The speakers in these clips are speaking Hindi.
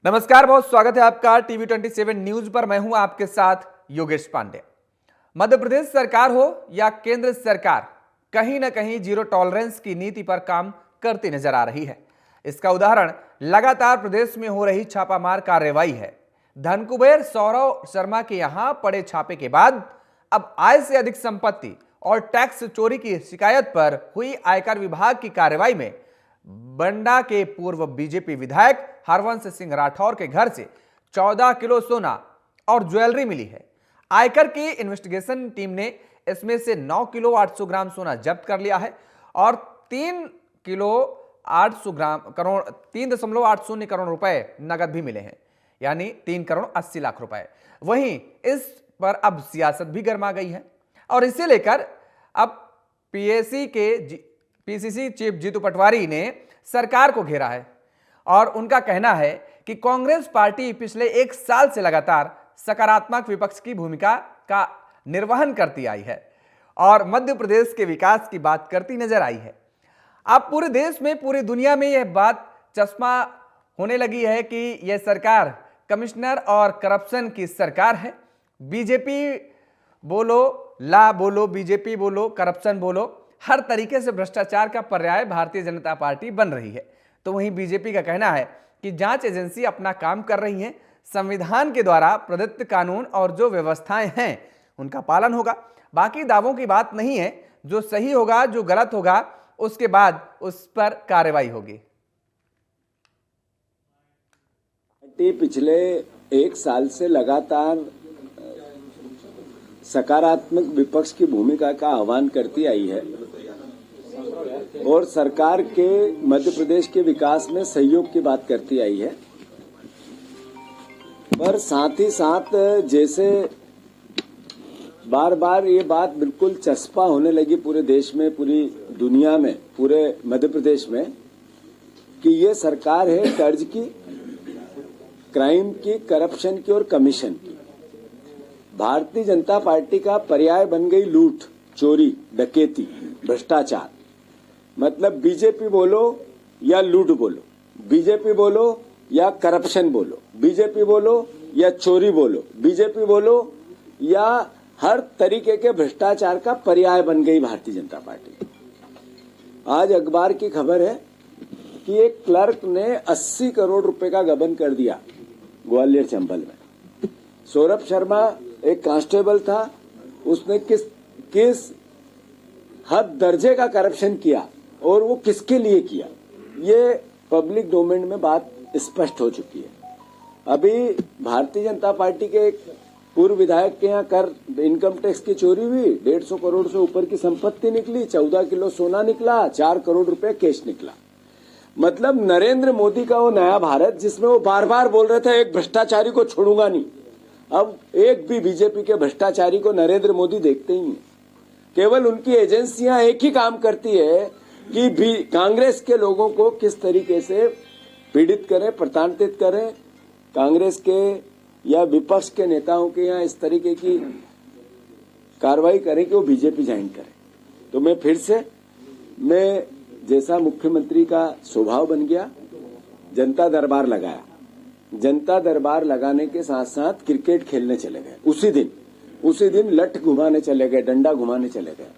नमस्कार, बहुत स्वागत है आपका टीवी 27 न्यूज पर। मैं हूं आपके साथ योगेश पांडे। मध्य प्रदेश सरकार हो या केंद्र सरकार, कहीं ना कहीं जीरो टॉलरेंस की नीति पर काम करती नजर आ रही है। इसका उदाहरण लगातार प्रदेश में हो रही छापामार कार्रवाई है। धनकुबेर सौरव शर्मा के यहां पड़े छापे के बाद अब आय से अधिक संपत्ति और टैक्स चोरी की शिकायत पर हुई आयकर विभाग की कार्रवाई में बंडा के पूर्व बीजेपी विधायक हरवंश सिंह राठौर के घर से 14 किलो सोना और ज्वेलरी मिली है। आयकर की इन्वेस्टिगेशन टीम ने इसमें से 9 किलो 800 ग्राम सोना जब्त कर लिया है और 3 किलो 800 ग्राम करोड़ 3.80 करोड़ रुपए नगद भी मिले हैं, यानी 3 करोड़ 80 लाख रुपए। वहीं इस पर अब सियासत भी गर्मा गई है और इसे लेकर अब पीसीसी चीफ जीतू पटवारी ने सरकार को घेरा है और उनका कहना है कि कांग्रेस पार्टी पिछले 1 साल से लगातार सकारात्मक विपक्ष की भूमिका का निर्वहन करती आई है और मध्य प्रदेश के विकास की बात करती नजर आई है। अब पूरे देश में, पूरी दुनिया में यह बात चश्मा होने लगी है कि यह सरकार कमिश्नर और करप्शन की सरकार है। बीजेपी बोलो, ला बोलो, बीजेपी बोलो, करप्शन बोलो, हर तरीके से भ्रष्टाचार का पर्याय भारतीय जनता पार्टी बन रही है। तो वहीं बीजेपी का कहना है कि जांच एजेंसी अपना काम कर रही है, संविधान के द्वारा प्रदत्त कानून और जो व्यवस्थाएं हैं उनका पालन होगा। बाकी दावों की बात नहीं है, जो सही होगा, जो गलत होगा, उसके बाद उस पर कार्रवाई होगी। पिछले 1 साल से लगातार सकारात्मक विपक्ष की भूमिका का आह्वान करती आई है और सरकार के मध्य प्रदेश के विकास में सहयोग की बात करती आई है। पर साथ ही साथ जैसे बार बार ये बात बिल्कुल चस्पा होने लगी पूरे देश में, पूरी दुनिया में, पूरे मध्य प्रदेश में, कि ये सरकार है कर्ज की, क्राइम की, करप्शन की और कमीशन की। भारतीय जनता पार्टी का पर्याय बन गई लूट, चोरी, डकैती, भ्रष्टाचार। मतलब बीजेपी बोलो या लूट बोलो, बीजेपी बोलो या करप्शन बोलो, बीजेपी बोलो या चोरी बोलो, बीजेपी बोलो या हर तरीके के भ्रष्टाचार का पर्याय बन गई भारतीय जनता पार्टी। आज अखबार की खबर है कि एक क्लर्क ने 80 करोड़ रुपए का गबन कर दिया ग्वालियर चंबल में। सौरभ शर्मा एक कांस्टेबल था, उसने किस हद दर्जे का करप्शन किया और वो किसके लिए किया, ये पब्लिक डोमेन में बात स्पष्ट हो चुकी है। अभी भारतीय जनता पार्टी के एक पूर्व विधायक के यहाँ कर इनकम टैक्स की चोरी हुई, 150 करोड़ से ऊपर की संपत्ति निकली, 14 किलो सोना निकला, 4 करोड़ रुपए कैश निकला। मतलब नरेंद्र मोदी का वो नया भारत जिसमें वो बार बार बोल रहे थे एक भ्रष्टाचारी को छोड़ूंगा नहीं, अब एक भी बीजेपी के भ्रष्टाचारी को नरेंद्र मोदी देखते ही हैं। केवल उनकी एजेंसियां एक ही काम करती है कि भी कांग्रेस के लोगों को किस तरीके से पीड़ित करें, प्रताड़ित करें, कांग्रेस के या विपक्ष के नेताओं के यहाँ इस तरीके की कार्रवाई करें कि वो बीजेपी ज्वाइन करें। तो मैं जैसा मुख्यमंत्री का स्वभाव बन गया, जनता दरबार लगाया। जनता दरबार लगाने के साथ साथ क्रिकेट खेलने चले गए। उसी दिन लठ घुमाने चले गए, डंडा घुमाने चले गए।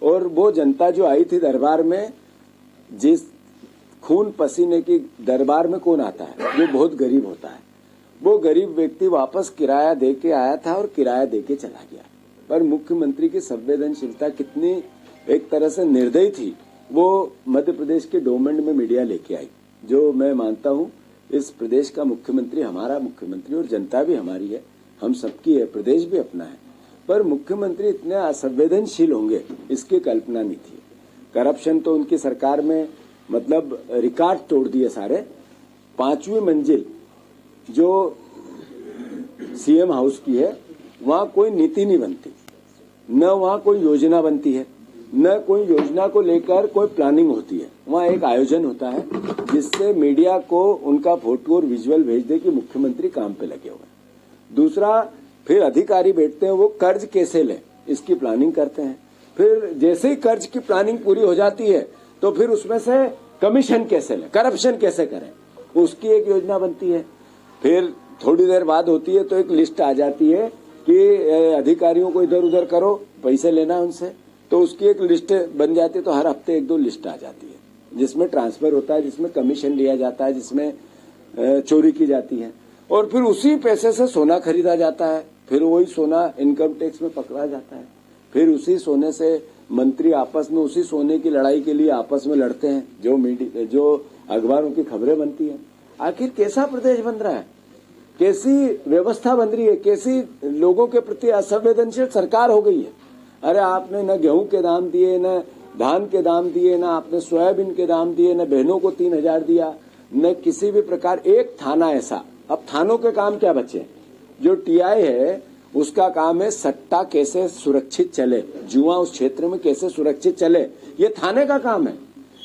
और वो जनता जो आई थी दरबार में, जिस खून पसीने की दरबार में कौन आता है, जो बहुत गरीब होता है, वो गरीब व्यक्ति वापस किराया दे के आया था और किराया दे के चला गया। पर मुख्यमंत्री की संवेदनशीलता कितनी एक तरह से निर्दयी थी, वो मध्य प्रदेश के डोमेन में मीडिया लेके आई। जो मैं मानता हूं इस प्रदेश का मुख्यमंत्री हमारा मुख्यमंत्री और जनता भी हमारी है, हम सबकी है, प्रदेश भी अपना है। पर मुख्यमंत्री इतने असंवेदनशील होंगे इसकी कल्पना नहीं थी। करप्शन तो उनकी सरकार में मतलब रिकॉर्ड तोड़ दिए सारे। 5वीं मंजिल जो सीएम हाउस की है, वहां कोई नीति नहीं बनती, न वहां कोई योजना बनती है, न कोई योजना को लेकर कोई प्लानिंग होती है। वहां एक आयोजन होता है जिससे मीडिया को उनका फोटो और विजुअल भेज दे कि मुख्यमंत्री काम पे लगे हुए। दूसरा, फिर अधिकारी बैठते हैं, वो कर्ज कैसे लें इसकी प्लानिंग करते हैं। फिर जैसे ही कर्ज की प्लानिंग पूरी हो जाती है तो फिर उसमें से कमीशन कैसे लें, करप्शन कैसे करें, उसकी एक योजना बनती है। फिर थोड़ी देर बाद होती है तो एक लिस्ट आ जाती है कि अधिकारियों को इधर उधर करो, पैसे लेना है उनसे, तो उसकी एक लिस्ट बन जाती है। तो हर हफ्ते एक दो लिस्ट आ जाती है जिसमें ट्रांसफर होता है, जिसमें कमीशन लिया जाता है, जिसमें चोरी की जाती है, और फिर उसी पैसे से सोना खरीदा जाता है। फिर वही सोना इनकम टैक्स में पकड़ा जाता है। फिर उसी सोने से मंत्री आपस में उसी सोने की लड़ाई के लिए आपस में लड़ते हैं, जो अखबारों की खबरें बनती हैं। आखिर कैसा प्रदेश बन रहा है, कैसी व्यवस्था बन रही है, कैसी लोगों के प्रति असंवेदनशील सरकार हो गई है। अरे आपने न गेहूं के दाम दिए, न धान के दाम दिए, न आपने सोयाबीन के दाम दिए, न बहनों को 3,000 दिया, न किसी भी प्रकार एक थाना ऐसा। अब थानों के काम क्या बचे? जो टीआई है उसका काम है सट्टा कैसे सुरक्षित चले, जुआ उस क्षेत्र में कैसे सुरक्षित चले, ये थाने का काम है।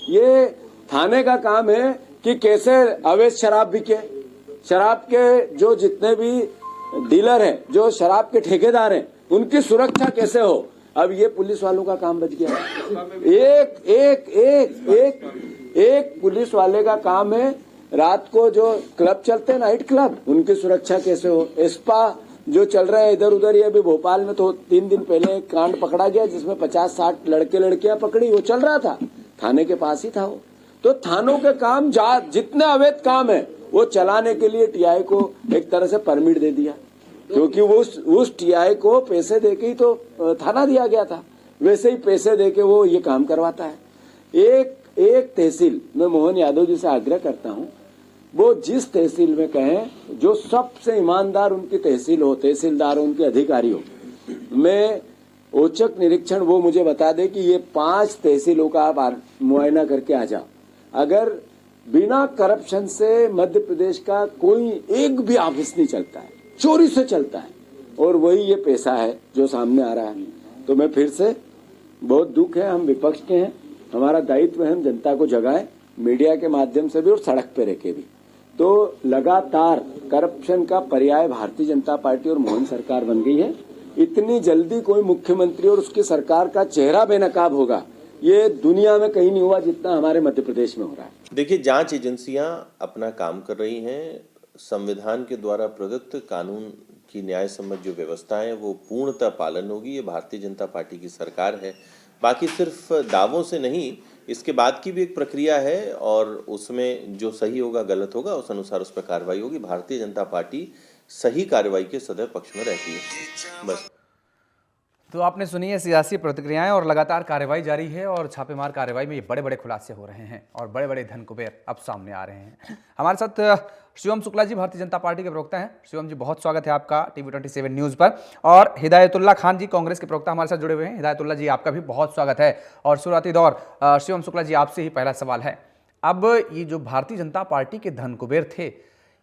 ये थाने का काम है कि कैसे अवैध शराब बिके, शराब के जो जितने भी डीलर हैं, जो शराब के ठेकेदार हैं, उनकी सुरक्षा कैसे हो। अब ये पुलिस वालों का काम बच गया। एक पुलिस वाले का काम है रात को जो क्लब चलते हैं, नाइट क्लब, उनकी सुरक्षा कैसे हो। स्पा जो चल रहा है इधर उधर, ये अभी भोपाल में तो 3 दिन पहले एक कांड पकड़ा गया जिसमें 50-60 लड़के लड़कियां पकड़ी, वो चल रहा था, थाने के पास ही था वो। तो थानों के काम जितने अवैध काम है वो चलाने के लिए टीआई को एक तरह से परमिट दे दिया, क्योंकि उस टीआई को पैसे देके ही तो थाना दिया गया था, वैसे ही पैसे देके वो ये काम करवाता है। एक तहसील, मैं मोहन यादव जी से आग्रह करता हूं, वो जिस तहसील में कहें, जो सबसे ईमानदार उनकी तहसील हो, तहसीलदार हो, उनके अधिकारी हो, मैं औचक निरीक्षण वो मुझे बता दे कि ये 5 तहसीलों का आप मुआयना करके आ जाओ। अगर बिना करप्शन से मध्य प्रदेश का कोई एक भी ऑफिस नहीं चलता है, चोरी से चलता है, और वही ये पैसा है जो सामने आ रहा है। तो मैं फिर से, बहुत दुख है, हम विपक्ष के हैं, हमारा दायित्व है हम जनता को जगाएं, मीडिया के माध्यम से भी और सड़क पे रह के भी। तो लगातार करप्शन का पर्याय भारतीय जनता पार्टी और मोहन सरकार बन गई है। इतनी जल्दी कोई मुख्यमंत्री और उसकी सरकार का चेहरा बेनकाब होगा, ये दुनिया में कहीं नहीं हुआ जितना हमारे मध्य प्रदेश में हो रहा है। देखिए, जांच एजेंसियां अपना काम कर रही हैं। संविधान के द्वारा प्रदत्त कानून की न्याय सम्मत जो व्यवस्था है वो पूर्णतः पालन होगी। ये भारतीय जनता पार्टी की सरकार है। बाकी सिर्फ दावों से नहीं, इसके बाद की भी एक प्रक्रिया है और उसमें जो सही होगा गलत होगा उस अनुसार उस पर कार्रवाई होगी। भारतीय जनता पार्टी सही कार्रवाई के सदैव पक्ष में रहती है। बस। तो आपने सुनी है सियासी प्रतिक्रियाएं, और लगातार कार्रवाई जारी है, और छापेमार कार्रवाई में ये बड़े बड़े खुलासे हो रहे हैं और बड़े बड़े धन कुबेर अब सामने आ रहे हैं। हमारे साथ शिवम शुक्ला जी, भारतीय जनता पार्टी के प्रवक्ता हैं। शिवम जी, बहुत स्वागत है आपका टीवी 27 न्यूज़ पर। और हिदायतुल्ला खान जी, कांग्रेस के प्रवक्ता, हमारे साथ जुड़े हुए हैं। हिदायतुल्ला जी, आपका भी बहुत स्वागत है। और शुरुआती दौर शिवम शुक्ला जी, आपसे ही पहला सवाल है। अब ये जो भारतीय जनता पार्टी के धन कुबेर थे,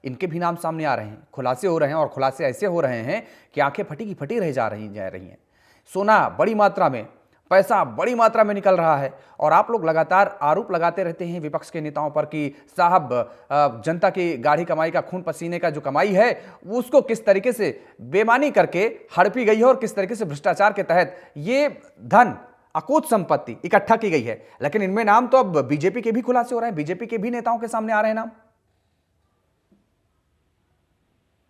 इनके भी नाम सामने आ रहे हैं, खुलासे हो रहे हैं, और खुलासे ऐसे हो रहे हैं कि आंखें फटी की फटी रह जा रही हैं। सोना बड़ी मात्रा में, पैसा बड़ी मात्रा में निकल रहा है, और आप लोग लगातार आरोप लगाते रहते हैं विपक्ष के नेताओं पर कि साहब, जनता की गाढ़ी कमाई का, खून पसीने का जो कमाई है वो उसको किस तरीके से बेईमानी करके हड़पी गई है, और किस तरीके से भ्रष्टाचार के तहत ये धन, अकूत संपत्ति इकट्ठा की गई है। लेकिन इनमें नाम तो अब बीजेपी के भी खुलासे हो रहे हैं, बीजेपी के भी नेताओं के सामने आ रहे हैं नाम।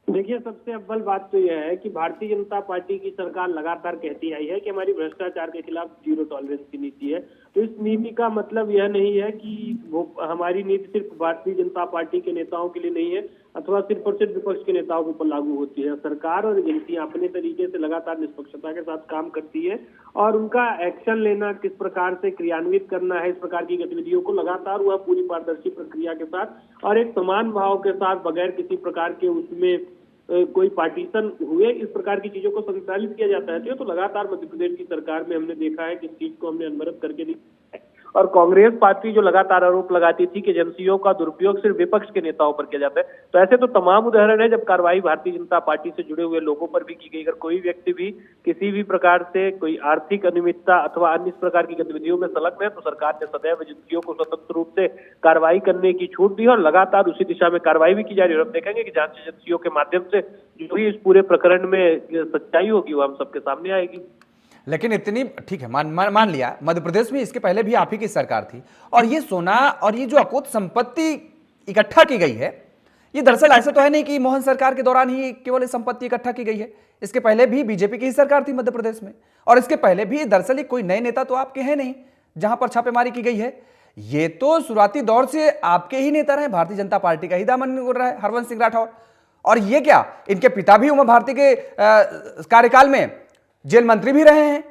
देखिए, सबसे अव्वल बात तो यह है कि भारतीय जनता पार्टी की सरकार लगातार कहती आई है कि हमारी भ्रष्टाचार के खिलाफ 0 टॉलरेंस की नीति है। तो इस नीति का मतलब यह नहीं है कि वो हमारी नीति सिर्फ भारतीय जनता पार्टी के नेताओं के लिए नहीं है अथवा सिर्फ और सिर्फ विपक्ष के नेताओं के ऊपर लागू होती है। सरकार और एजेंसियां अपने तरीके से लगातार निष्पक्षता के साथ काम करती है, और उनका एक्शन लेना, किस प्रकार से क्रियान्वित करना है इस प्रकार की गतिविधियों को, लगातार वह पूरी पारदर्शी प्रक्रिया के साथ और एक समान भाव के साथ, बगैर किसी प्रकार के उसमें कोई पार्टीशन हुए, इस प्रकार की चीजों को संचालित किया जाता है। तो लगातार मध्य प्रदेश की सरकार में हमने देखा है कि इस चीज को हमने अनवरत करके दिखाया है। और कांग्रेस पार्टी जो लगातार आरोप लगाती थी कि एजेंसियों का दुरुपयोग सिर्फ विपक्ष के नेताओं पर किया जाता है, तो ऐसे तो तमाम उदाहरण है जब कार्रवाई भारतीय जनता पार्टी से जुड़े हुए लोगों पर भी की गई। अगर कोई व्यक्ति भी किसी भी प्रकार से कोई आर्थिक अनियमितता अथवा अन्य इस प्रकार की गतिविधियों में संलग्न है, तो सरकार ने सदैव एजेंसियों को स्वतंत्र रूप से कार्रवाई करने की छूट दी है, और लगातार उसी दिशा में कार्रवाई भी की जा रही है। और हम देखेंगे कि जांच एजेंसियों के माध्यम से जो भी इस पूरे प्रकरण में सच्चाई होगी वो हम सबके सामने आएगी। लेकिन इतनी, ठीक है, मान लिया, मध्य प्रदेश में इसके पहले भी आप ही की सरकार थी, और ये सोना और ये जो अकूत संपत्ति इकट्ठा की गई है, ये दरअसल ऐसा तो है नहीं कि मोहन सरकार के दौरान ही केवल ये संपत्ति इकट्ठा की गई है। इसके पहले भी बीजेपी की ही सरकार थी मध्य प्रदेश में, और इसके पहले भी दरअसल कोई नए नेता तो आपके हैं नहीं जहां पर छापेमारी की गई है। ये तो शुरुआती दौर से आपके ही नेता रहे, भारतीय जनता पार्टी का ही दामन गुड़ रहा है हरवंश सिंह राठौर। और ये क्या, इनके पिता भी उमा भारती के कार्यकाल में जेल मंत्री भी रहे हैं,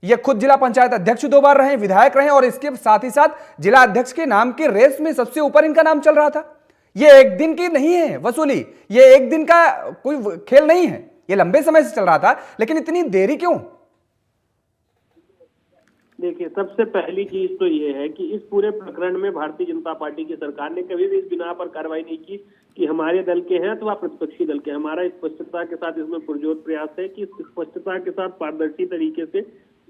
ये खुद जिला पंचायत अध्यक्ष 2 बार रहे, विधायक रहे, और इसके साथ ही साथ जिला अध्यक्ष के नाम की रेस में सबसे ऊपर इनका नाम चल रहा था। ये एक दिन की नहीं है वसूली, ये एक दिन का कोई खेल नहीं है, ये लंबे समय से चल रहा था। लेकिन इतनी देरी क्यों? देखिए, सबसे पहली चीज तो ये है कि इस पूरे प्रकरण में भारतीय जनता पार्टी की सरकार ने कभी भी इस बिना पर कार्रवाई नहीं की कि हमारे दल के हैं अथवा प्रतिपक्षी दल के। हमारा स्पष्टता के साथ इसमें पुरजोर प्रयास है कि स्पष्टता के साथ पारदर्शी तरीके से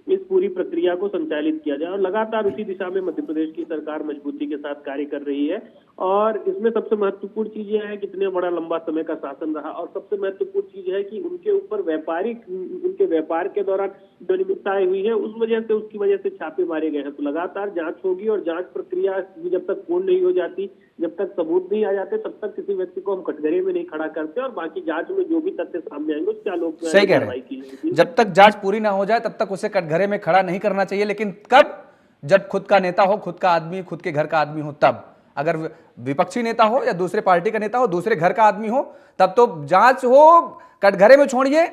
इस पूरी प्रक्रिया को संचालित किया जाए, और लगातार उसी दिशा में मध्य प्रदेश की सरकार मजबूती के साथ कार्य कर रही है। और इसमें सबसे महत्वपूर्ण चीज यह है कितने बड़ा लंबा समय का शासन रहा, और सबसे महत्वपूर्ण चीज है कि उनके ऊपर उनके व्यापार के दौरान जो अनियमितताएं हुई है उसकी वजह से छापे मारे गए हैं। तो लगातार जांच होगी, और जांच प्रक्रिया जब तक पूर्ण नहीं हो जाती, जब तक सबूत नहीं आ जाते, तब तक किसी व्यक्ति को हम कटघरे में नहीं खड़ा करते, और बाकी जांच में जो भी तथ्य सामने आएंगे उसके आलोक में सही कह रहे हैं। जब तक जांच पूरी ना हो जाए तब तक उसे कटघरे में खड़ा नहीं करना चाहिए। लेकिन कब? जब खुद का नेता हो, खुद का आदमी, खुद के घर का आदमी हो तब। अगर विपक्षी नेता हो या दूसरे पार्टी का नेता हो, दूसरे घर का आदमी हो, तब तो जांच हो, कटघरे में छोड़िए,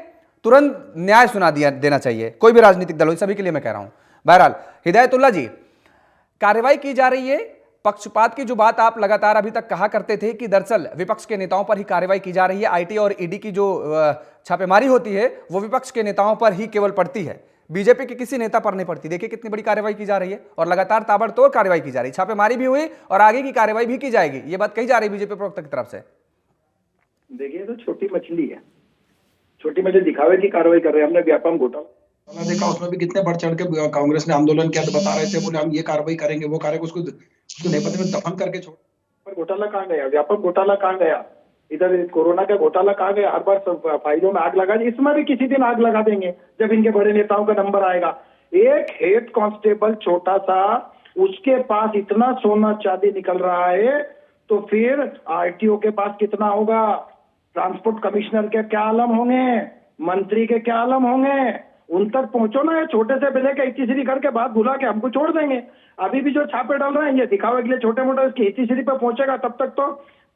तुरंत न्याय सुना देना चाहिए, कोई भी राजनीतिक दल हो, सभी के लिए मैं कह रहा हूं। बहरहाल हिदायतुल्ला जी, कार्रवाई की जा रही है, पक्षपात की जो बात आप लगातार अभी तक कहा करते थे कि दरअसल विपक्ष के नेताओं पर ही कार्रवाई की जा रही है, आईटी और ईडी की जो छापेमारी होती है वो विपक्ष के नेताओं पर ही केवल पड़ती है, बीजेपी के किसी नेता पर नहीं पड़ती। देखिए कितनी बड़ी कार्रवाई की जा रही है, और लगातार ताबड़तोड़ कार्रवाई की जा रही है, छापेमारी भी हुई और आगे की कार्रवाई भी की जाएगी, ये बात कही जा रही है बीजेपी प्रवक्ता की तरफ से। देखिए, तो छोटी मछली है, छोटी मछली दिखावे की कार्रवाई कर रहे हैं। हमने व्यापम घोटाला देखा, उसमें भी कितने बढ़ चढ़ के कांग्रेस ने आंदोलन किया, तो बता रहे थे, बोले हम ये कार्रवाई करेंगे, वो करेंगे, उसको नेपथ्य में दफन करके छोड़। पर घोटाला कहाँ गया? व्यापक घोटाला कहाँ गया? इधर कोरोना का घोटाला कहाँ गया? हर बार फाइलों में आग लगा दी, इसमें भी किसी दिन आग लगा देंगे जब इनके बड़े नेताओं का नंबर आएगा। एक हेड कांस्टेबल छोटा सा, उसके पास इतना सोना चांदी निकल रहा है, तो फिर आरटीओ के पास कितना होगा? ट्रांसपोर्ट कमिश्नर के क्या आलम होंगे? मंत्री के क्या आलम होंगे? उन तक पहुंचो ना। ये छोटे से बिले के इतिश्री करके बात भुला के हमको छोड़ देंगे। अभी भी जो छापे डाल रहे हैं ये दिखावे के लिए छोटे मोटे, उसकी इतिश्री पे पहुंचेगा तब तक तो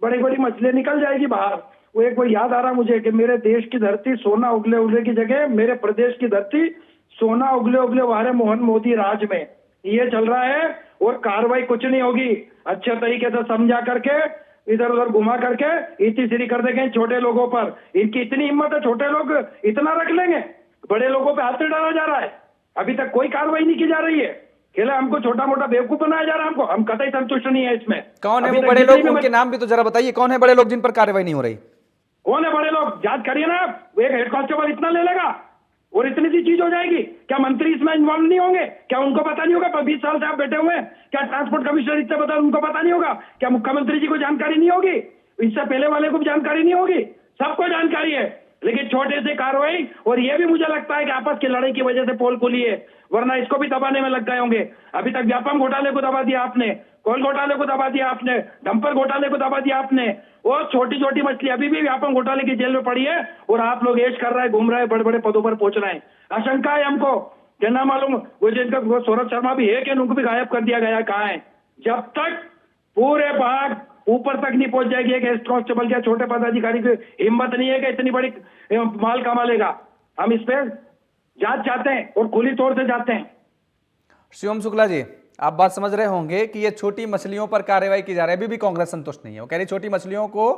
बड़ी बड़ी मछलियां निकल जाएगी बाहर। वो एक बार याद आ रहा मुझे कि मेरे देश की धरती सोना उगले उगले की जगह मेरे प्रदेश की धरती सोना उगले उगले वारे मोहन मोदी राज में ये चल रहा है, और कार्रवाई कुछ नहीं होगी। अच्छे तरीके से समझा करके इधर उधर घुमा करके इतिश्री कर देंगे छोटे लोगों पर। इनकी इतनी हिम्मत है, छोटे लोग इतना रख लेंगे, बड़े लोगों पे हाथ डाला जा रहा है। अभी तक कोई कार्रवाई नहीं की जा रही है, खेला हमको छोटा मोटा बेवकूफ बनाया जा रहा है। हमको, हम कतई संतुष्ट नहीं है इसमें। कौन है वो बड़े लोग? उनके नाम भी तो जरा बताइए, कौन है बड़े लोग जिन पर कार्रवाई नहीं हो रही? कौन है बड़े लोग? जांच करिए ना। एक हेड कांस्टेबल इतना ले लेगा और इतनी सी चीज हो जाएगी। क्या मंत्री इसमें इन्वॉल्व नहीं होंगे? क्या उनको पता नहीं होगा? 20 साल से आप बैठे हुए हैं, क्या ट्रांसपोर्ट कमिश्नर इससे पता उनको पता नहीं होगा? क्या मुख्यमंत्री जी को जानकारी नहीं होगी? इससे पहले वाले को भी जानकारी नहीं होगी? सबको जानकारी है, लेकिन छोटे से कार्रवाई। और ये भी मुझे लगता है कि आपस की लड़ाई की वजह से पोल खुली है, वरना इसको भी दबाने में लग गए होंगे। अभी तक व्यापम घोटाले को दबा दिया आपने, कोल घोटाले को दबा दिया आपने, डंपर घोटाले को दबा दिया आपने, और छोटी छोटी मछली अभी भी व्यापम घोटाले की जेल में पड़ी है, और आप लोग ऐश कर रहे हैं, घूम रहे हैं, बड़े बड़े पदों पर पहुंच रहे हैं। आशंका है हमको क्या ना मालूम वो जिनका सौरभ शर्मा भी है कि उनको भी गायब कर दिया गया, कहाँ है? जब तक पूरे भाग ऊपर तक नहीं पहुंच जाएगी कि हेड कांस्टेबल क्या छोटे पदाधिकारी की हिम्मत नहीं है कि इतनी बड़ी माल कमा लेगा। हम इस पे जांच चाहते हैं और खुली तौर से जाते हैं। शिवम शुक्ला जी, आप बात समझ रहे होंगे कि ये छोटी मछलियों पर कार्रवाई की जा रही है। अभी भी कांग्रेस संतुष्ट नहीं है, वो कह रही छोटी मछलियों को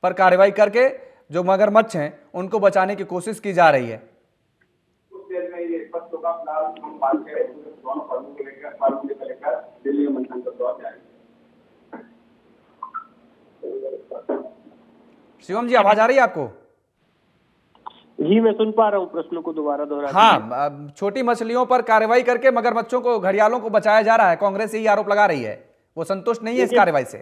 पर कार्रवाई करके जो मगरमच्छ हैं उनको बचाने की कोशिश की जा रही है। शिवम जी, आवाज आ रही है आपको? जी, मैं सुन पा रहा हूँ, प्रश्नों को दोबारा दोहरा। हाँ, छोटी मछलियों पर कार्रवाई करके मगरमच्छों को, घड़ियालों को बचाया जा रहा है, कांग्रेस यही आरोप लगा रही है, वो संतुष्ट नहीं है इस कार्रवाई से।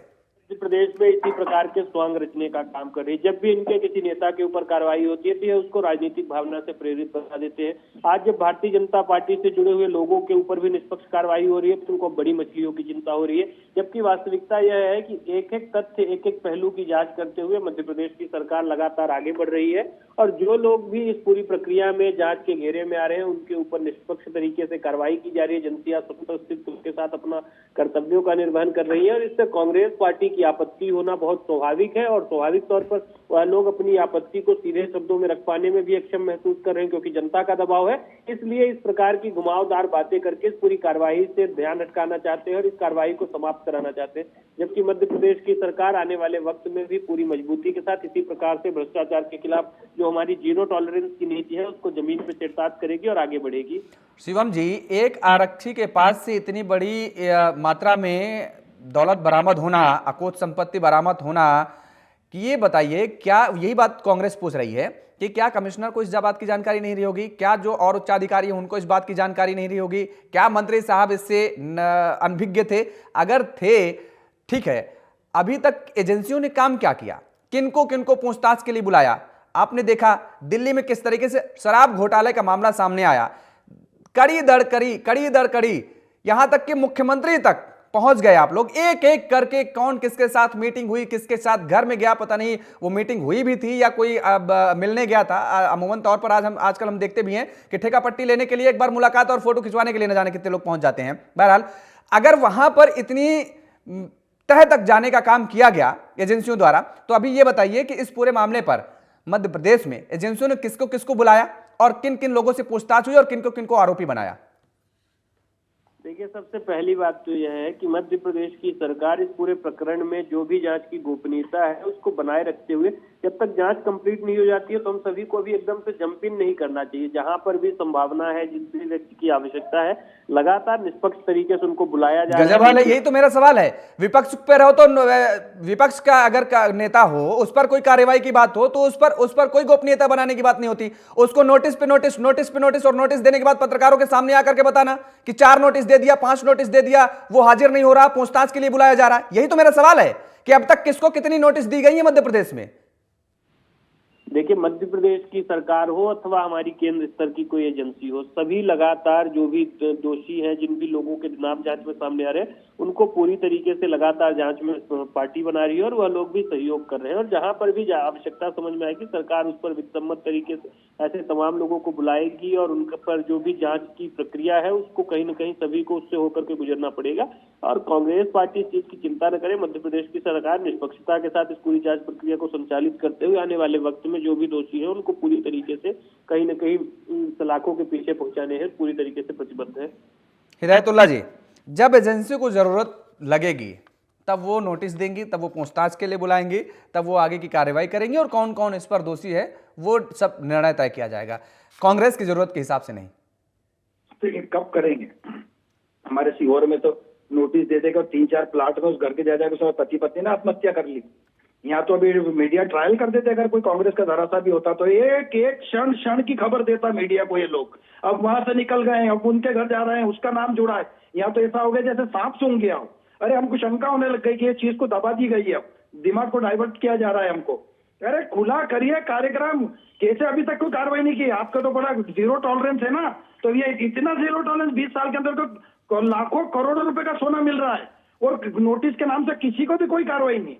मध्य प्रदेश में इसी प्रकार के स्वांग रचने का काम कर रही है। जब भी इनके किसी नेता के ऊपर कार्रवाई होती है तो ये उसको राजनीतिक भावना से प्रेरित बता देते हैं। आज जब भारतीय जनता पार्टी से जुड़े हुए लोगों के ऊपर भी निष्पक्ष कार्रवाई हो रही है तो उनको बड़ी मछलियों की चिंता हो रही है, जबकि वास्तविकता यह है कि एक एक तथ्य, एक एक पहलू की जांच करते हुए मध्य प्रदेश की सरकार लगातार आगे बढ़ रही है और जो लोग भी इस पूरी प्रक्रिया में जांच के घेरे में आ रहे हैं उनके ऊपर निष्पक्ष तरीके से कार्रवाई की जा रही है। एजेंसियां स्वतंत्र अस्तित्व के साथ अपना कर्तव्यों का निर्वहन कर रही है और इससे कांग्रेस पार्टी की आपत्ति होना बहुत स्वाभाविक है और स्वाभाविक तौर पर वह लोग अपनी आपत्ति को सीधे शब्दों में रख पाने में भी अक्षम महसूस कर रहे हैं क्योंकि जनता का दबाव है। इसलिए इस प्रकार की घुमावदार बातें करके इस पूरी कार्रवाई से ध्यान हटकाना चाहते हैं और इस कार्रवाई को समाप्त कराना चाहते हैं, जबकि मध्य प्रदेश की सरकार आने वाले वक्त में भी पूरी मजबूती के साथ इसी प्रकार से भ्रष्टाचार के खिलाफ जो हमारी जीरो टॉलरेंस की नीति है उसको जमीन पे चेतावनी करेगी और आगे बढ़ेगी। शिवम जी, एक आरक्षी के पास से इतनी बड़ी मात्रा में दौलत बरामद होना, अकोट संपत्ति बरामद होना, कि ये बताइए क्या यही बात कांग्रेस पूछ रही है कि क्या कमिश्नर को इस बात की जानकारी नहीं रही होगी? क्या जो और उच्चाधिकारी हैं उनको इस बात की जानकारी नहीं रही होगी? क्या मंत्री साहब इससे अनभिज्ञ थे? अगर थे, ठीक है, अभी तक एजेंसियों ने काम क्या किया? किनको किनको पूछताछ के लिए बुलाया? आपने देखा दिल्ली में किस तरीके से शराब घोटाले का मामला सामने आया, कड़ी दर कड़ी, यहां तक कि मुख्यमंत्री तक पहुंच गए आप लोग। एक एक करके कौन किसके साथ मीटिंग हुई, किसके साथ घर में गया, पता नहीं वो मीटिंग हुई भी थी या कोई मिलने गया था। अमूमन तौर पर आजकल हम देखते भी हैं कि ठेका पट्टी लेने के लिए एक बार मुलाकात और फोटो खिंचवाने के लिए न जाने कितने लोग पहुंच जाते हैं। बहरहाल, अगर वहां पर इतनी तह तक जाने का काम किया गया एजेंसियों द्वारा, तो अभी ये बताइए कि इस पूरे मामले पर मध्य प्रदेश में एजेंसियों ने किसको किसको बुलाया और किन किन लोगों से पूछताछ हुई और किनको किनको आरोपी बनाया? देखिए, सबसे पहली बात तो यह है कि मध्य प्रदेश की सरकार इस पूरे प्रकरण में जो भी जांच की गोपनीयता है उसको बनाए रखते हुए जब तक जांच कंप्लीट नहीं हो जाती है तो हम सभी को भी एकदम से जंप इन नहीं करना चाहिए। जहां पर भी संभावना है, जिस भी व्यक्ति की आवश्यकता है, लगातार निष्पक्ष तरीके से उनको बुलाया जा रहा है। यही तो मेरा सवाल है। विपक्ष पे रहो तो विपक्ष का अगर नेता हो, उस पर कोई कार्रवाई की बात हो तो उस पर कोई गोपनीयता बनाने की बात नहीं होती। उसको नोटिस पे नोटिस और नोटिस देने के बाद पत्रकारों के सामने आकर के बताना कि 4 नोटिस दे दिया, 5 नोटिस दे दिया, वो हाजिर नहीं हो रहा, पूछताछ के लिए बुलाया जा रहा है। यही तो मेरा सवाल है कि अब तक किसको कितनी नोटिस दी गई है मध्य प्रदेश में? देखिए, मध्य प्रदेश की सरकार हो अथवा हमारी केंद्र स्तर की कोई एजेंसी हो, सभी लगातार जो भी दोषी हैं, जिन भी लोगों के नाम जांच में सामने आ रहे हैं, उनको पूरी तरीके से लगातार जांच में पार्टी बना रही है और वह लोग भी सहयोग कर रहे हैं। और जहां पर भी आवश्यकता समझ में आएगी, सरकार उस पर विसम्मत तरीके से ऐसे तमाम लोगों को बुलाएगी और उन पर जो भी जांच की प्रक्रिया है उसको कहीं न कहीं सभी को उससे होकर के गुजरना पड़ेगा। और कांग्रेस पार्टी इस चीज की चिंता न करे। मध्य प्रदेश की सरकार निष्पक्षता के साथ इस पूरी जांच प्रक्रिया को संचालित करते हुए आने वाले वक्त में जो भी दोषी है उनको पूरी तरीके से कहीं न कहीं सलाखों के पीछे पहुंचाने हैं पूरी तरीके से प्रतिबद्ध है। हिदायतुल्लाह जी, जब एजेंसी को जरूरत लगेगी तब वो नोटिस देंगी, तब वो पूछताछ के लिए बुलाएंगी, तब वो आगे की कार्रवाई करेंगी और कौन कौन इस पर दोषी है वो सब निर्णय तय किया जाएगा। कांग्रेस की जरूरत के हिसाब से नहीं। तो ये कब करेंगे? हमारे सीहोर में तो नोटिस दे देगा, 3-4 प्लाट में उस घर के जा उसमें पति पत्नी ने आत्महत्या कर ली। यहाँ तो अभी मीडिया ट्रायल कर देते, अगर कोई कांग्रेस का जरा सा भी होता तो एक एक क्षण की खबर देता मीडिया को ये लोग। अब वहां से निकल गए, अब उनके घर जा रहे हैं, उसका नाम जुड़ा है। यहाँ तो ऐसा हो गया जैसे सांप सूंघ गया हो। अरे हमको शंका होने लग गई कि ये चीज को दबा दी गई है, अब दिमाग को डाइवर्ट किया जा रहा है हमको। अरे खुला करिए कार्यक्रम, कैसे अभी तक कोई कार्रवाई नहीं की? आपका तो बड़ा जीरो टॉलरेंस है ना, तो ये इतना जीरो टॉलरेंस 20 साल के अंदर तो लाखों करोड़ों रुपए का सोना मिल रहा है और नोटिस के नाम से किसी को भी कोई कार्रवाई नहीं।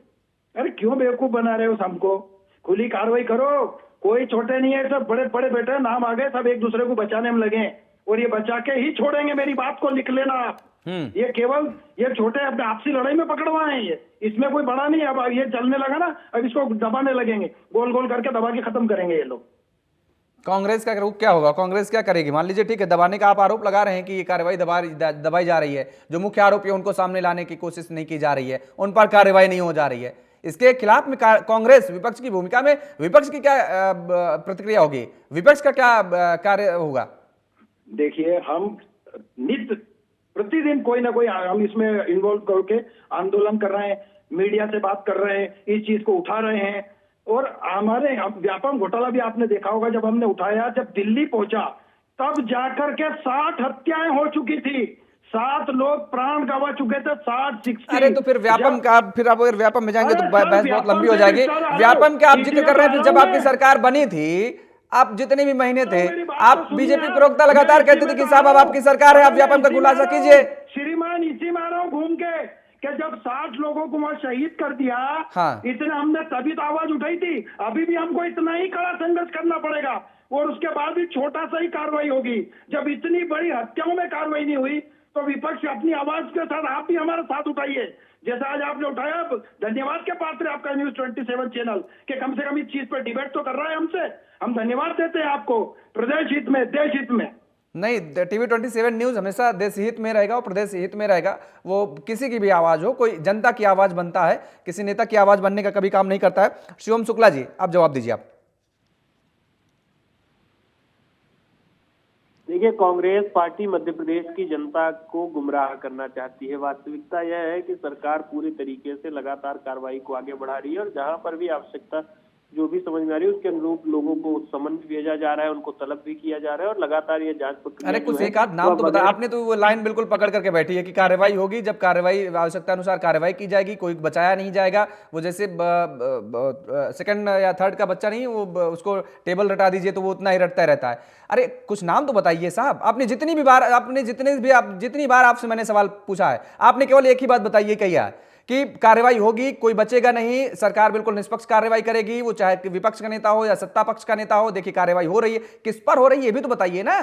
अरे क्यों बेवकूफ बना रहे हो हमको? खुली कार्रवाई करो, कोई छोटे नहीं है, सब बड़े बड़े बेटे नाम आ गए, सब एक दूसरे को बचाने में लगे और ये बचा के ही छोड़ेंगे। मेरी बात को लिख लेना आप। ये केवल ये छोटे अपने आपसी लड़ाई में पकड़वाए हैं, ये इसमें कोई बड़ा नहीं है। अब ये चलने लगा ना, अब इसको दबाने लगेंगे, गोल गोल करके दबा के खत्म करेंगे ये लोग। कांग्रेस का क्या होगा? कांग्रेस क्या करेगी? मान लीजिए ठीक है, दबाने का आप आरोप लगा रहे हैं कि ये कार्रवाई दबाई जा रही है, जो मुख्य आरोपी है उनको सामने लाने की कोशिश नहीं की जा रही है, उन पर कार्रवाई नहीं हो जा रही है। इसके खिलाफ में कांग्रेस विपक्ष की भूमिका में विपक्ष की क्या प्रतिक्रिया होगी? विपक्ष का क्या कार्य होगा? देखिए, हम नित्य प्रतिदिन कोई ना कोई हम इसमें इन्वॉल्व करके आंदोलन कर रहे हैं, मीडिया से बात कर रहे हैं, इस चीज को उठा रहे हैं। और हमारे व्यापम घोटाला भी आपने देखा होगा, जब हमने उठाया, जब दिल्ली पहुंचा तब जाकर के 60 हत्याएं हो चुकी थी। 7 लोग प्राण गंवा चुके थे, 60 अरे तो फिर व्यापम का, फिर आप अगर व्यापम में जाएंगे तो बहस बहुत लंबी हो जाएगी। व्यापम का आप जिक्र कर रहे हैं, फिर जब आपकी सरकार बनी थी, आप जितने भी महीने थे, आप बीजेपी प्रवक्ता लगातार कहते थे कि साहब अब आपकी सरकार है, आप व्यापम का खुलासा कीजिए। श्रीमान इसी मारा हूं घूम के कि जब 60 लोगों को वहां शहीद कर दिया, हाँ। इतना हमने तभी तो आवाज उठाई थी। अभी भी हमको इतना ही कड़ा संघर्ष करना पड़ेगा और उसके बाद भी छोटा सा ही कार्रवाई होगी। जब इतनी बड़ी हत्याओं में कार्रवाई नहीं हुई तो विपक्ष अपनी आवाज के साथ आप भी हमारा साथ उठाइए, जैसा आज आपने उठाया। अब धन्यवाद के पात्र है आपका न्यूज 27 चैनल के कम से कम इस चीज पर डिबेट तो कर रहा है हमसे। हम धन्यवाद देते हैं आपको, प्रदेश हित में, देश हित में। नहीं, टीवी 27 न्यूज हमेशा देश हित में रहेगा और प्रदेश हित में रहेगा। वो किसी की भी आवाज हो, कोई जनता की आवाज बनता है, किसी नेता की आवाज बनने का कभी काम नहीं करता है। शिवम शुक्ला जी, आप जवाब दीजिए। आप देखिए, कांग्रेस पार्टी मध्य प्रदेश की जनता को गुमराह करना चाहती है। वास्तविकता यह है कि सरकार पूरे तरीके से लगातार कार्रवाई को आगे बढ़ा रही है और जहां पर भी आवश्यकता जो भी समझ में आ रही है उसके अनुरूप लोगों को समन भेजा जा रहा है, उनको तलब भी किया जा रहा है और लगातार ये जांच प्रक्रिया। अरे कुछ एक आध नाम तो बता, आपने तो वो लाइन बिल्कुल पकड़ करके बैठी है कि कार्रवाई होगी, जब कार्रवाई आवश्यकता अनुसार कार्रवाई की जाएगी, कोई बचाया नहीं जाएगा। वो जैसे सेकंड या थर्ड का बच्चा नहीं, वो उसको टेबल रटा दीजिए तो वो उतना ही रटता रहता है। अरे कुछ नाम तो बताइए साहब। आपने जितनी बार आपसे मैंने सवाल पूछा है, आपने केवल एक ही बात बताइए कही है कि कार्रवाई होगी, कोई बचेगा नहीं, सरकार बिल्कुल निष्पक्ष कार्रवाई करेगी, वो चाहे विपक्ष का नेता हो या सत्ता पक्ष का नेता हो। देखिए कार्रवाई हो रही है, किस पर हो रही है ये भी तो बताइए ना।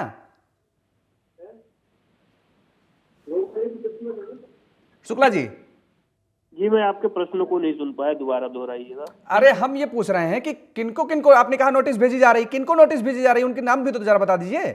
शुक्ला जी जी, मैं आपके प्रश्न को नहीं सुन पाया, दोबारा दोहराइएगा। अरे हम ये पूछ रहे हैं कि किनको किनको आपने कहा नोटिस भेजी जा रही, किनको नोटिस भेजी जा रही है, उनके नाम भी तो जरा बता दीजिए।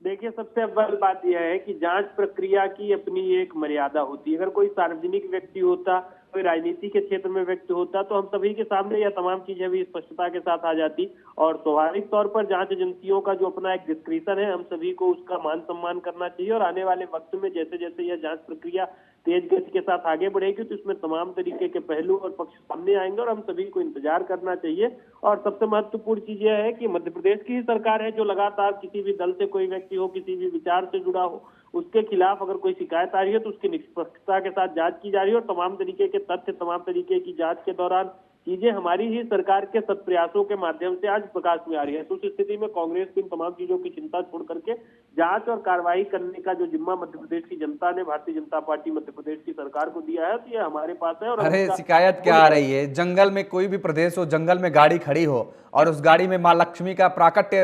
देखिए, सबसे अव्वल बात यह है कि जांच प्रक्रिया की अपनी एक मर्यादा होती है। अगर कोई सार्वजनिक व्यक्ति होता, कोई राजनीति के क्षेत्र में व्यक्ति होता तो हम सभी के सामने यह तमाम चीजें भी स्पष्टता के साथ आ जाती और स्वाभाविक तौर पर जांच एजेंसियों का जो अपना एक डिस्क्रिप्शन है, हम सभी को उसका मान सम्मान करना चाहिए और आने वाले वक्त में जैसे जैसे यह जांच प्रक्रिया तेज गति के साथ आगे बढ़ेगी तो इसमें तमाम तरीके के पहलू और पक्ष सामने आएंगे और हम सभी को इंतजार करना चाहिए। और सबसे महत्वपूर्ण चीज यह है कि मध्य प्रदेश की ही सरकार है जो लगातार किसी भी दल से कोई व्यक्ति हो, किसी भी विचार से जुड़ा हो, उसके खिलाफ अगर कोई शिकायत आ रही है तो उसकी निष्पक्षता के साथ जांच की जा रही है और तमाम तरीके के तथ्य, तमाम तरीके की जांच के दौरान चीजें हमारी ही सरकार के सत प्रयासों के माध्यम से आज प्रकाश में आ रही है। तो उस स्थिति में कांग्रेस की इन तमाम चीजों की चिंता छोड़ करके जांच और कार्रवाई करने का जो जिम्मा मध्य प्रदेश की जनता ने भारतीय जनता पार्टी मध्य प्रदेश की सरकार को दिया है तो ये हमारे पास है। और अरे शिकायत क्या आ रही है? जंगल में कोई भी प्रदेश हो, जंगल में गाड़ी खड़ी हो और उस गाड़ी में मां लक्ष्मी का प्राकट्य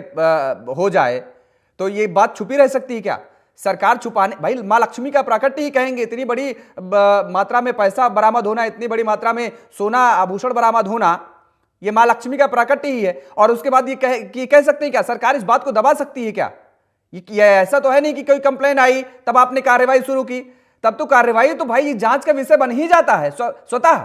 हो जाए तो ये बात छुपी रह सकती है क्या? सरकार छुपाने, भाई मां लक्ष्मी का प्राकट्य ही कहेंगे। इतनी बड़ी मात्रा में पैसा बरामद होना, इतनी बड़ी मात्रा में सोना आभूषण बरामद होना, ये मां लक्ष्मी का प्राकट्य ही है। और उसके बाद ये कह सकते हैं क्या सरकार इस बात को दबा सकती है क्या? ये ऐसा तो है नहीं कि कोई कंप्लेन आई तब आपने कार्रवाई शुरू की, तब तो कार्रवाई तो भाई जांच का विषय बन ही जाता है स्वतः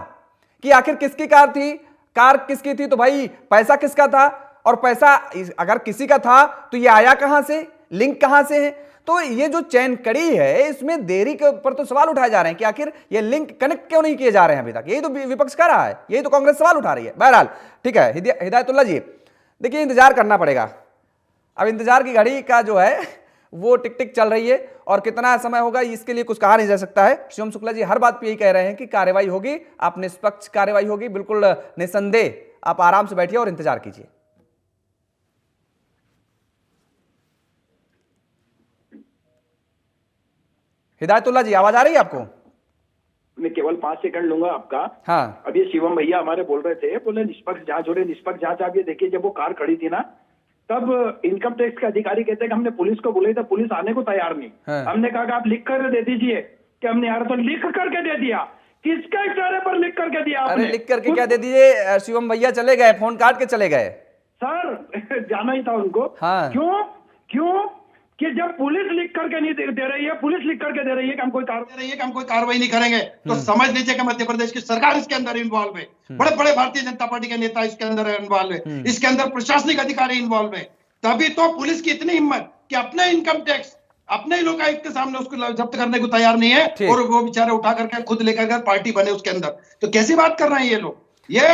कि आखिर किसकी कार थी, कार किसकी थी, तो भाई पैसा किसका था और पैसा अगर किसी का था तो ये आया कहां से, लिंक कहां से है। तो ये जो चैन कड़ी है इसमें देरी के ऊपर तो सवाल उठाए जा रहे हैं कि आखिर ये लिंक कनेक्ट क्यों नहीं किए जा रहे हैं अभी तक। यही तो विपक्ष कर रहा है, यही तो कांग्रेस सवाल उठा रही है। बहरहाल ठीक है हिदायतुल्लाह जी, देखिए इंतजार करना पड़ेगा। अब इंतजार की घड़ी का जो है वो टिक टिक चल रही है और कितना समय होगा इसके लिए कुछ कहा नहीं जा सकता है। शिवम शुक्ला जी हर बात पे यही कह रहे हैं कि कार्रवाई होगी, आप निष्पक्ष कार्रवाई होगी, बिल्कुल निसंदेह आप आराम से बैठिए और इंतजार कीजिए। हिदायतुल्लाह जी आवाज आ रही है आपको? मैं केवल 5 सेकंड लूंगा आपका। हाँ, अभी शिवम भैया हमारे बोल रहे थे, बोले निष्पक्ष जांच हो रही, निष्पक्ष जांच। आप ये देखिए, जब वो कार खड़ी थी ना तब इनकम टैक्स के अधिकारी कहते हैं कि हमने पुलिस को बोला था, पुलिस आने को तैयार नहीं। हमने कहा कि आप लिख कर दे दीजिए कि हमने यार, तो लिख करके दे दिया। किसके इशारे पर लिख करके दिया आपने? अरे लिख करके क्या दे दीजिए, शिवम भैया चले गए, फोन काट के चले गए। सर जाना ही था उनको। हाँ। क्यों कि जब पुलिस लिख करके नहीं दे रही है, पुलिस लिख करके दे रही है कि हम कोई कार्रवाई नहीं करेंगे, तो समझ लीजिए कि मध्य प्रदेश की सरकार इसके अंदर इन्वॉल्व है। बड़े बड़े भारतीय जनता पार्टी के नेता इसके अंदर इन्वॉल्व है, इसके अंदर प्रशासनिक अधिकारी इन्वॉल्व है। तभी तो पुलिस की इतनी हिम्मत कि अपने इनकम टैक्स, अपने ही लोकायुक्त के सामने उसको जब्त करने को तैयार नहीं है और वो बेचारे उठा करके खुद लेकर पार्टी बने उसके अंदर। तो कैसी बात कर रहे हैं ये लोग? ये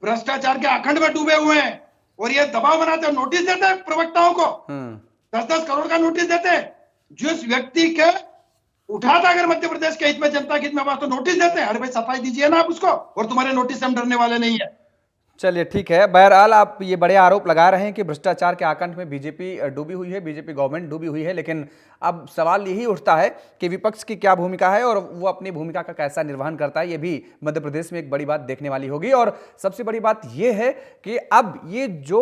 भ्रष्टाचार के अखंड में डूबे हुए हैं और ये दबाव बनाते हैं, नोटिस देते हैं प्रवक्ताओं को, 10-10 करोड़ का नोटिस देते हैं जिस व्यक्ति के उठाता अगर मध्य प्रदेश के हित में, जनता के हित में आवाज, तो नोटिस देते हैं, अरे भाई सफाई दीजिए ना आप उसको, और तुम्हारे नोटिस से हम डरने वाले नहीं है। चलिए ठीक है। बहरहाल आप ये बड़े आरोप लगा रहे हैं कि भ्रष्टाचार के आकंठ में बीजेपी डूबी हुई है, बीजेपी गवर्नमेंट डूबी हुई है, लेकिन अब सवाल यही उठता है कि विपक्ष की क्या भूमिका है और वो अपनी भूमिका का कैसा निर्वहन करता है। ये भी मध्य प्रदेश में एक बड़ी बात देखने वाली होगी। और सबसे बड़ी बात ये है कि अब ये जो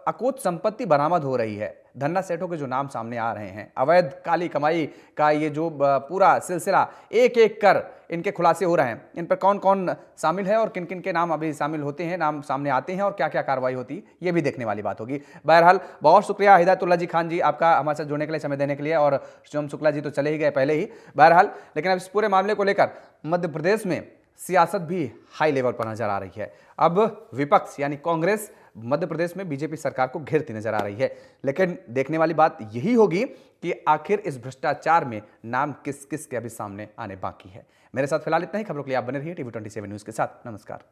अकूत संपत्ति बरामद हो रही है, धन्ना सेठों के जो नाम सामने आ रहे हैं, अवैध काली कमाई का ये जो पूरा सिलसिला, एक एक कर इनके खुलासे हो रहे हैं, इन पर कौन कौन शामिल है और किन किन के नाम अभी शामिल होते हैं, नाम सामने आते हैं और क्या क्या कार्रवाई होती है, ये भी देखने वाली बात होगी। बहरहाल बहुत शुक्रिया हिदायतुल्लाह जी खान जी आपका हमारे साथ जुड़ने के लिए, समय देने के लिए। और शिवम शुक्ला जी तो चले ही गए पहले ही। बहरहाल लेकिन अब इस पूरे मामले को लेकर मध्य प्रदेश में सियासत भी हाई लेवल पर नजर आ रही है। अब विपक्ष यानी कांग्रेस मध्य प्रदेश में बीजेपी सरकार को घेरती नजर आ रही है। लेकिन देखने वाली बात यही होगी कि आखिर इस भ्रष्टाचार में नाम किस किस के अभी सामने आने बाकी है। मेरे साथ फिलहाल इतना ही। खबरों के लिए आप बने रहिए टीवी 27 न्यूज के साथ। नमस्कार।